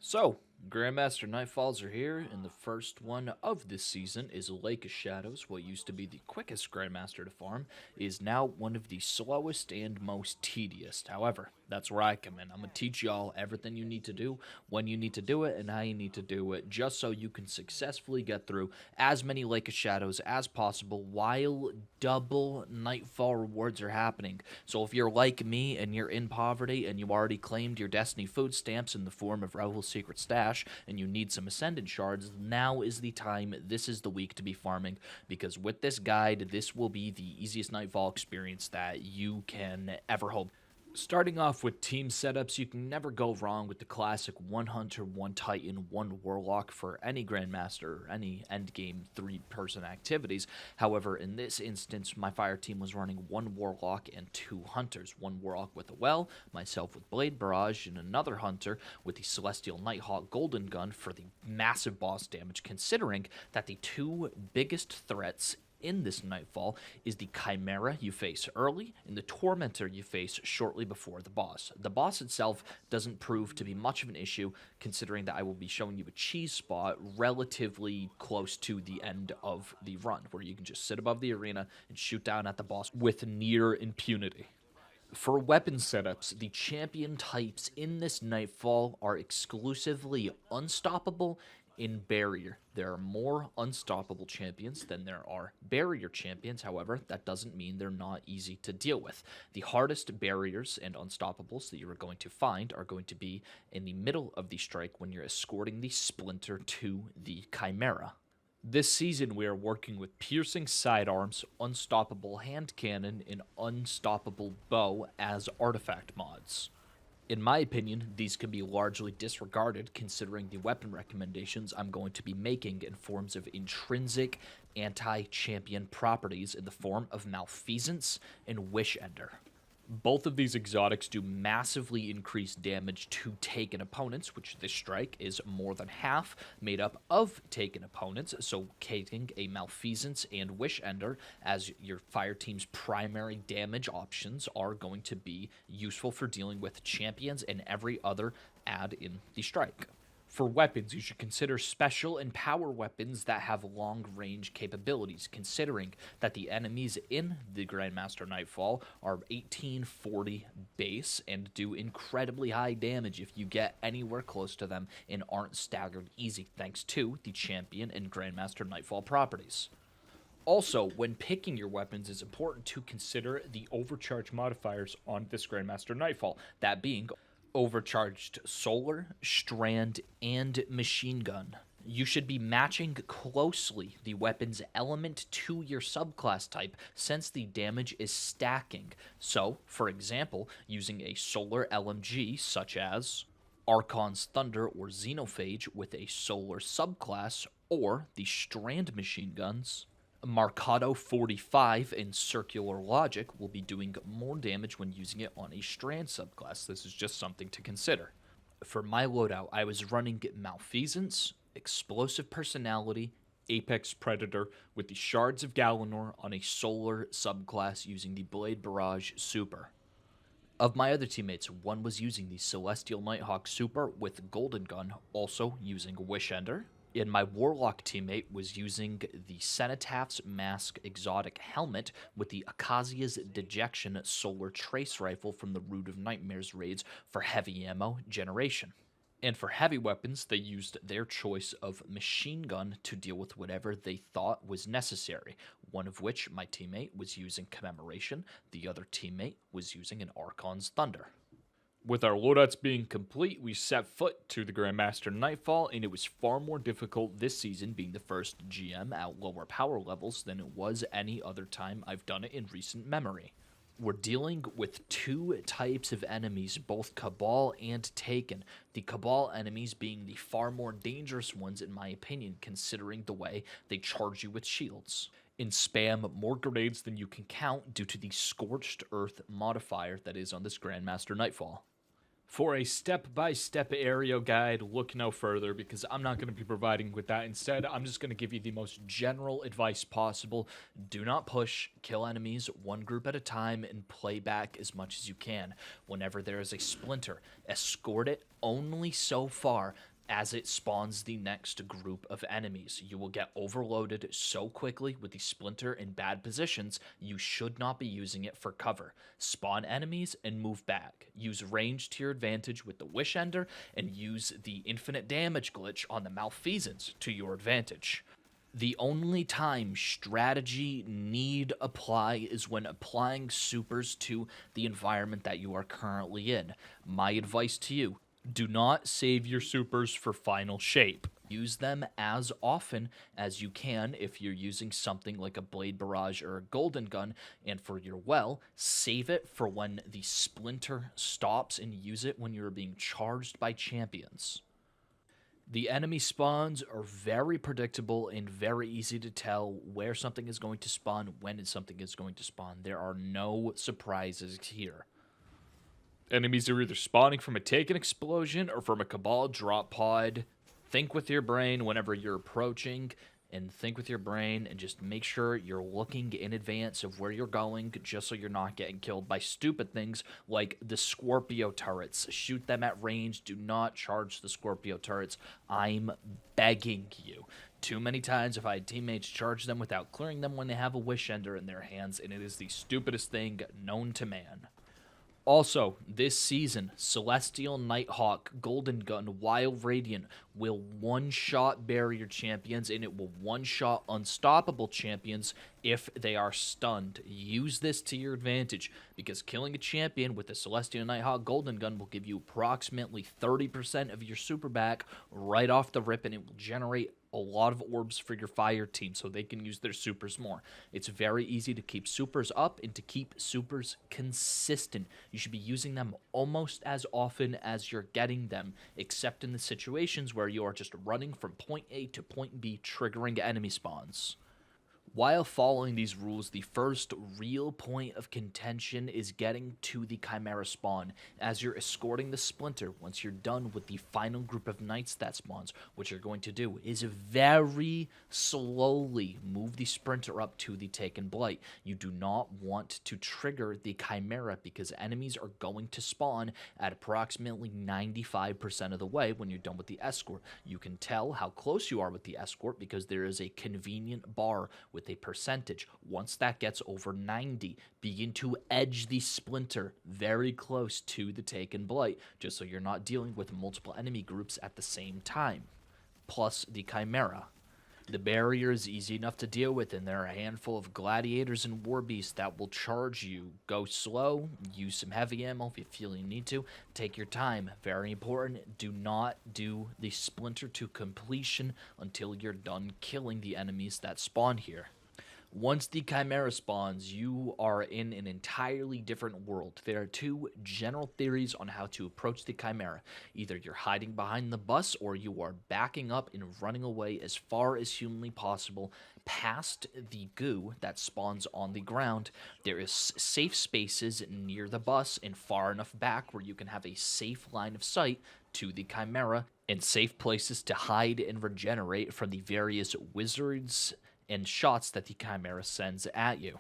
So, Grandmaster Nightfalls are here, and the first one of this season is Lake of Shadows. What used to be the quickest Grandmaster to farm is now one of the slowest and most tedious. However, that's where I come in. I'm going to teach y'all everything you need to do, when you need to do it, and how you need to do it, just so you can successfully get through as many Lake of Shadows as possible while double Nightfall rewards are happening. So if you're like me and you're in poverty and you already claimed your Destiny food stamps in the form of Revel's Secret Stash and you need some Ascendant shards, now is the time, this is the week to be farming, because with this guide, this will be the easiest Nightfall experience that you can ever hope. Starting off with team setups, you can never go wrong with the classic 1 Hunter, 1 Titan, 1 Warlock for any Grandmaster, any endgame 3-person activities. However, in this instance, my fire team was running 1 Warlock and 2 Hunters. 1 Warlock with a Well, myself with Blade Barrage, and another Hunter with the Celestial Nighthawk Golden Gun for the massive boss damage, considering that the 2 biggest threats in this Nightfall is the Chimera you face early and the Tormentor you face shortly before the boss. The boss itself doesn't prove to be much of an issue, considering that I will be showing you a cheese spot relatively close to the end of the run, where you can just sit above the arena and shoot down at the boss with near impunity. For weapon setups, the champion types in this Nightfall are exclusively Unstoppable in Barrier. There are more Unstoppable champions than there are Barrier champions. However, that doesn't mean they're not easy to deal with. The hardest Barriers and Unstoppables that you are going to find are going to be in the middle of the strike when you're escorting the Splinter to the Chimera. This season, we are working with Piercing Sidearms, Unstoppable Hand Cannon, and Unstoppable Bow as artifact mods. In my opinion, these can be largely disregarded considering the weapon recommendations I'm going to be making in forms of intrinsic anti-champion properties in the form of Malfeasance and Wish Ender. Both of these exotics do massively increase damage to taken opponents, which this strike is more than half made up of taken opponents, so taking a Malfeasance and Wish Ender as your fire team's primary damage options are going to be useful for dealing with champions and every other ad in the strike. For weapons, you should consider special and power weapons that have long-range capabilities, considering that the enemies in the Grandmaster Nightfall are 1840 base and do incredibly high damage if you get anywhere close to them and aren't staggered easy, thanks to the Champion and Grandmaster Nightfall properties. Also, when picking your weapons, it's important to consider the overcharge modifiers on this Grandmaster Nightfall, that being overcharged solar, strand, and machine gun. You should be matching closely the weapon's element to your subclass type, since the damage is stacking. So, for example, using a solar LMG such as Archon's Thunder or Xenophage with a solar subclass, or the strand machine guns, Marcado 45 and Circular Logic will be doing more damage when using it on a strand subclass. This is just something to consider. For my loadout, I was running Malfeasance, Explosive Personality, Apex Predator with the Shards of Galanor on a solar subclass using the Blade Barrage Super. Of my other teammates, one was using the Celestial Nighthawk Super with Golden Gun, also using Wish Ender. And my Warlock teammate was using the Cenitaph's Mask Exotic Helmet with the Akazia's Dejection Solar Trace Rifle from the Root of Nightmares raids for heavy ammo generation. And for heavy weapons, they used their choice of machine gun to deal with whatever they thought was necessary, one of which my teammate was using Commemoration, the other teammate was using an Archon's Thunder. With our loadouts being complete, we set foot to the Grandmaster Nightfall, and it was far more difficult this season being the first GM at lower power levels than it was any other time I've done it in recent memory. We're dealing with 2 types of enemies, both Cabal and Taken. The Cabal enemies being the far more dangerous ones in my opinion, considering the way they charge you with shields and spam more grenades than you can count due to the Scorched Earth modifier that is on this Grandmaster Nightfall. For a step-by-step area guide, look no further, because I'm not going to be providing with that. Instead, I'm just going to give you the most general advice possible. Do not push, kill enemies one group at a time, and play back as much as you can. Whenever there is a splinter, escort it only so far. as it spawns the next group of enemies. You will get overloaded so quickly with the splinter in bad positions, you should not be using it for cover. Spawn enemies and move back. Use range to your advantage with the Wish Ender, and use the infinite damage glitch on the Malfeasance to your advantage. The only time strategy need apply is when applying supers to the environment that you are currently in. My advice to you, do not save your supers for final shape. Use them as often as you can if you're using something like a Blade Barrage or a Golden Gun, and for your well, save it for when the Splinter stops and use it when you're being charged by champions. The enemy spawns are very predictable and very easy to tell where something is going to spawn, when something is going to spawn. There are no surprises here. Enemies are either spawning from a Taken explosion or from a Cabal drop pod. Think with your brain whenever you're approaching, and think with your brain and just make sure you're looking in advance of where you're going, just so you're not getting killed by stupid things like the Scorpio turrets. Shoot them at range. Do not charge the Scorpio turrets. I'm begging you. Too many times if I had teammates charge them without clearing them when they have a Wish Ender in their hands, and it is the stupidest thing known to man. Also, this season, Celestial Nighthawk, Golden Gun, Wild Radiant will one-shot barrier champions, and it will one-shot unstoppable champions if they are stunned. Use this to your advantage, because killing a champion with the Celestial Nighthawk Golden Gun will give you approximately 30% of your super back right off the rip, and it will generate a lot of orbs for your fire team so they can use their supers more. It's very easy to keep supers up and to keep supers consistent. You should be using them almost as often as you're getting them, except in the situations where you are just running from point A to point B, triggering enemy spawns. While following these rules, the first real point of contention is getting to the Chimera spawn. As you're escorting the Splinter, once you're done with the final group of Knights that spawns, what you're going to do is very slowly move the Sprinter up to the Taken Blight. You do not want to trigger the Chimera because enemies are going to spawn at approximately 95% of the way when you're done with the escort. You can tell how close you are with the escort because there is a convenient bar with a percentage. Once that gets over 90, begin to edge the Splinter very close to the Taken Blight, just so you're not dealing with multiple enemy groups at the same time. Plus the Chimera. The barrier is easy enough to deal with, and there are a handful of gladiators and war beasts that will charge you. Go slow, use some heavy ammo if you feel you need to. Take your time. Very important, do not do the Splinter to completion until you're done killing the enemies that spawn here. Once the Chimera spawns, you are in an entirely different world. There are two general theories on how to approach the Chimera. Either you're hiding behind the bus, or you are backing up and running away as far as humanly possible past the goo that spawns on the ground. There is safe spaces near the bus and far enough back where you can have a safe line of sight to the Chimera, and safe places to hide and regenerate from the various wizards and shots that the Chimera sends at you.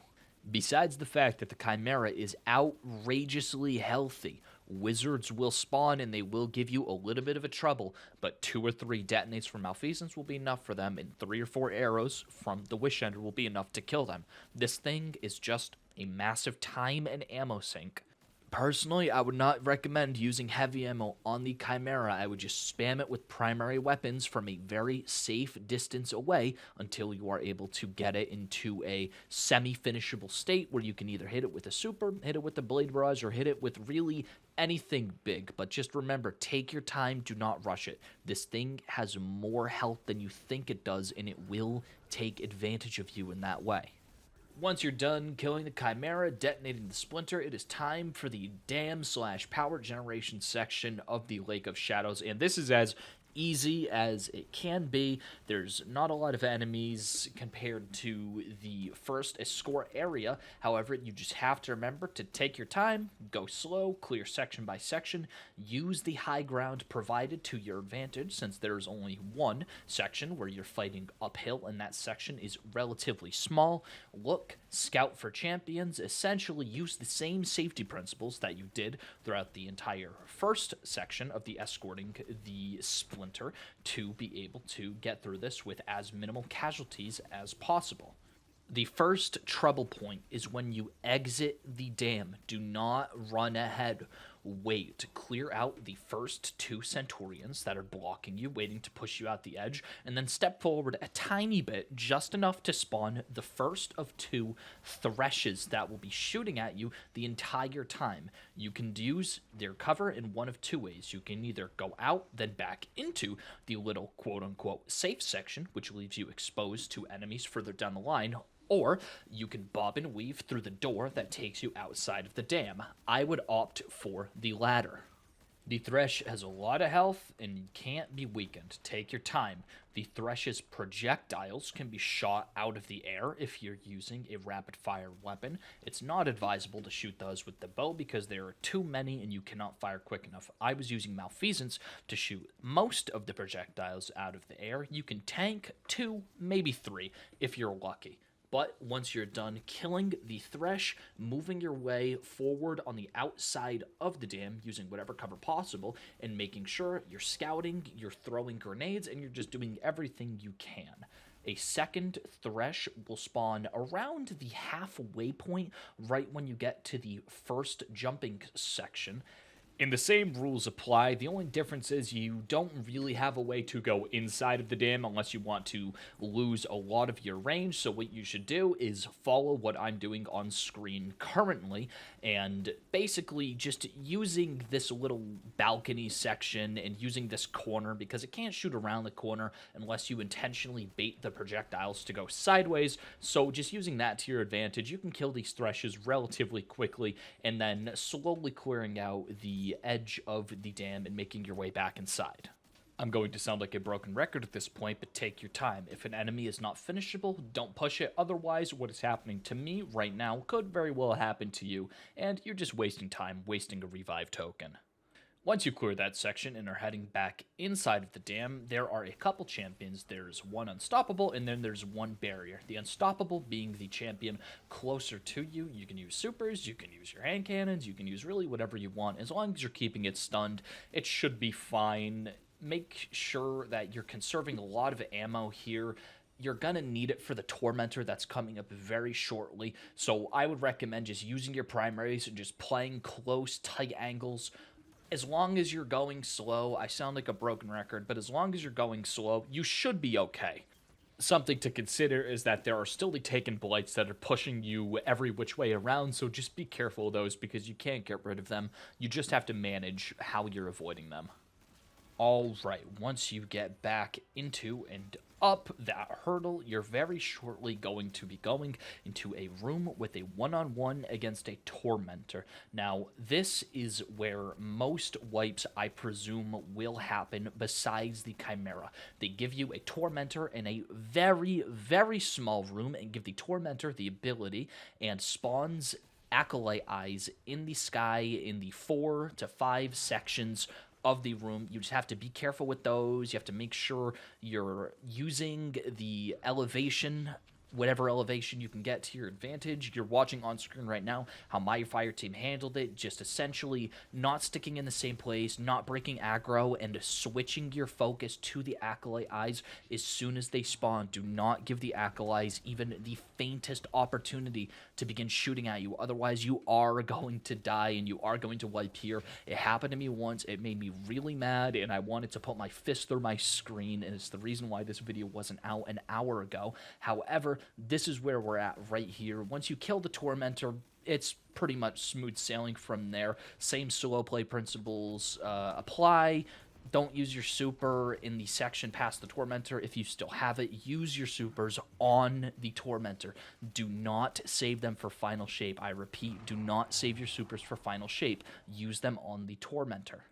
Besides the fact that the Chimera is outrageously healthy, wizards will spawn and they will give you a little bit of a trouble, but 2 or 3 detonates from Malfeasance will be enough for them, and 3 or 4 arrows from the Wish Ender will be enough to kill them. This thing is just a massive time and ammo sink. Personally, I would not recommend using heavy ammo on the Chimera. I would just spam it with primary weapons from a very safe distance away until you are able to get it into a semi-finishable state where you can either hit it with a super, hit it with a Blade Barrage, or hit it with really anything big. But just remember, take your time, do not rush it. This thing has more health than you think it does, and it will take advantage of you in that way. Once you're done killing the Chimera, detonating the Splinter, it is time for the dam/power generation section of the Lake of Shadows, and this is as easy as it can be. There's not a lot of enemies compared to the first escort area. However, you just have to remember to take your time, go slow, clear section by section, use the high ground provided to your advantage, since there's only one section where you're fighting uphill and that section is relatively small. Look, scout for champions, essentially use the same safety principles that you did throughout the entire first section of the escorting the Splinter Tormentor to be able to get through this with as minimal casualties as possible. The first trouble point is when you exit the dam. Do not run ahead. Wait. Clear out the first 2 Centurions that are blocking you, waiting to push you out the edge, and then step forward a tiny bit, just enough to spawn the first of 2 Threshers that will be shooting at you the entire time. You can use their cover in one of 2 ways. You can either go out, then back into the little quote-unquote safe section, which leaves you exposed to enemies further down the line, or you can bob and weave through the door that takes you outside of the dam. I would opt for the latter. The Thresh has a lot of health and can't be weakened. Take your time. The Thresh's projectiles can be shot out of the air if you're using a rapid-fire weapon. It's not advisable to shoot those with the bow because there are too many and you cannot fire quick enough. I was using Malfeasance to shoot most of the projectiles out of the air. You can tank 2, maybe 3 if you're lucky. But once you're done killing the Thresh, moving your way forward on the outside of the dam using whatever cover possible and making sure you're scouting, you're throwing grenades, and you're just doing everything you can. A second Thresh will spawn around the halfway point right when you get to the first jumping section. And the same rules apply. The only difference is you don't really have a way to go inside of the dam unless you want to lose a lot of your range. So what you should do is follow what I'm doing on screen currently and basically just using this little balcony section and using this corner because it can't shoot around the corner unless you intentionally bait the projectiles to go sideways. So just using that to your advantage, you can kill these Threshes relatively quickly and then slowly clearing out the edge of the dam and making your way back inside. I'm going to sound like a broken record at this point, but take your time. If an enemy is not finishable, don't push it. Otherwise, what is happening to me right now could very well happen to you, and you're just wasting time, wasting a revive token. Once you clear that section and are heading back inside of the dam, there are a couple champions. There's one Unstoppable, and then there's one Barrier. The Unstoppable being the champion closer to you. You can use supers, you can use your hand cannons, you can use really whatever you want. As long as you're keeping it stunned, it should be fine. Make sure that you're conserving a lot of ammo here. You're going to need it for the Tormentor that's coming up very shortly. So I would recommend just using your primaries and just playing close, tight angles. As long as you're going slow, I sound like a broken record, but as long as you're going slow, you should be okay. Something to consider is that there are still the Taken Blights that are pushing you every which way around, so just be careful of those because you can't get rid of them. You just have to manage how you're avoiding them. Alright, once you get back into and up that hurdle, you're very shortly going to be going into a room with a one-on-one against a Tormentor. Now, this is where most wipes, I presume, will happen besides the Chimera. They give you a Tormentor in a very, very small room and give the Tormentor the ability and spawns Acolyte Eyes in the sky in the 4 to 5 sections of the room. You just have to be careful with those. You have to make sure you're using the elevation, whatever elevation you can get to your advantage. You're watching on screen right now how my fire team handled it, just essentially not sticking in the same place, not breaking aggro, and switching your focus to the Acolyte Eyes as soon as they spawn. Do not give the Acolytes even the faintest opportunity to begin shooting at you. Otherwise, you are going to die and you are going to wipe here. It happened to me once. It made me really mad, and I wanted to put my fist through my screen, and it's the reason why this video wasn't out an hour ago. However, this is where we're at right here. Once you kill the Tormentor, it's pretty much smooth sailing from there. Same solo play principles apply. Don't use your super in the section past the Tormentor. If you still have it, use your supers on the Tormentor. Do not save them for final shape. I repeat, do not save your supers for final shape. Use them on the Tormentor.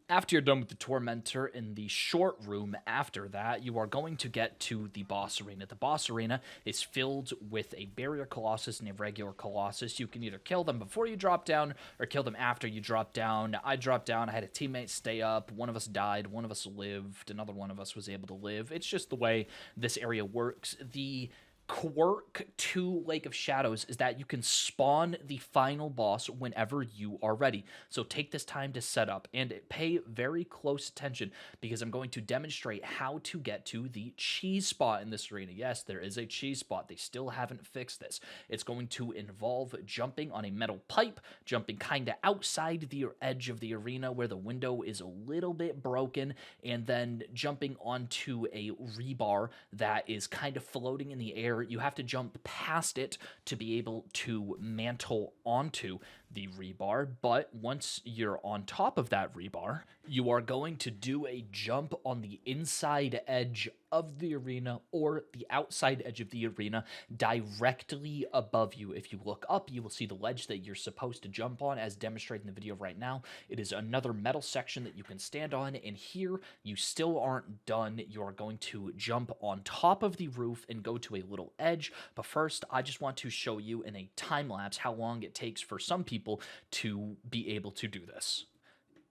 After you're done with the Tormentor, in the short room after that, you are going to get to the boss arena. The boss arena is filled with a Barrier Colossus and a regular Colossus. You can either kill them before you drop down or kill them after you drop down. I dropped down. I had a teammate stay up. One of us died. One of us lived. Another one of us was able to live. It's just the way this area works. The quirk to Lake of Shadows is that you can spawn the final boss whenever you are ready. So take this time to set up and pay very close attention because I'm going to demonstrate how to get to the cheese spot in this arena. Yes, there is a cheese spot. They still haven't fixed this. It's going to involve jumping on a metal pipe, jumping kind of outside the edge of the arena where the window is a little bit broken, and then jumping onto a rebar that is kind of floating in the air. You have to jump past it to be able to mantle onto the rebar, but once you're on top of that rebar, you are going to do a jump on the inside edge of the arena or the outside edge of the arena directly above you. If you look up, you will see the ledge that you're supposed to jump on as demonstrated in the video right now. It is another metal section that you can stand on, and here you still aren't done. You are going to jump on top of the roof and go to a little edge, but first I just want to show you in a time lapse how long it takes for some people to be able to do this.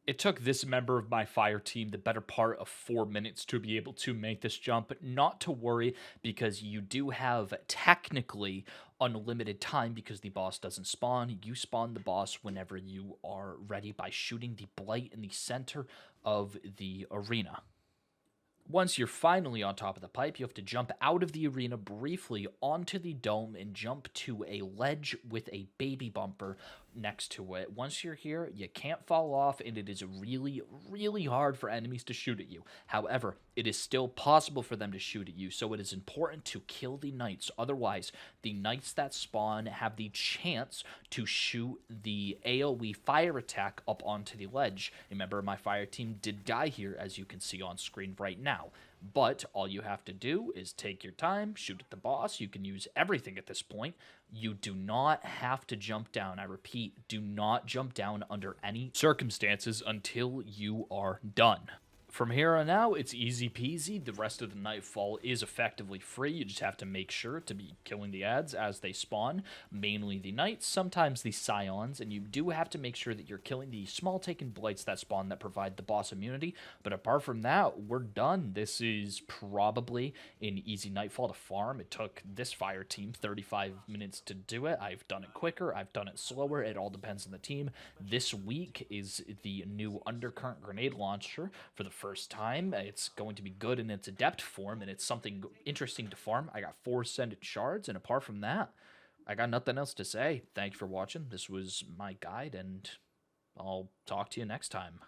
It took this member of my fire team the better part of 4 minutes to be able to make this jump, but not to worry because you do have technically unlimited time because the boss doesn't spawn. You spawn the boss whenever you are ready by shooting the blight in the center of the arena. Once you're finally on top of the pipe, you have to jump out of the arena briefly onto the dome and jump to a ledge with a baby bumper next to it. Once you're here, you can't fall off, and it is really, really hard for enemies to shoot at you. However, it is still possible for them to shoot at you, so it is important to kill the knights. Otherwise, the knights that spawn have the chance to shoot the AoE fire attack up onto the ledge. A member of my fire team did die here, as you can see on screen right now. But all you have to do is take your time, shoot at the boss. You can use everything at this point. You do not have to jump down. I repeat, do not jump down under any circumstances until you are done. From here on out, it's easy peasy. The rest of the Nightfall is effectively free. You just have to make sure to be killing the ads as they spawn, mainly the Knights, sometimes the Scions, and you do have to make sure that you're killing the small taken blights that spawn that provide the boss immunity. But apart from that, we're done. This is probably an easy Nightfall to farm. It took this fire team 35 minutes to do it. I've done it quicker. I've done it slower. It all depends on the team. This week is the new Undercurrent grenade launcher for the first time. It's going to be good in its adept form, and it's something interesting to farm. I got 4 sended shards, and apart from that, I got nothing else to say. Thank you for watching. This was my guide, and I'll talk to you next time.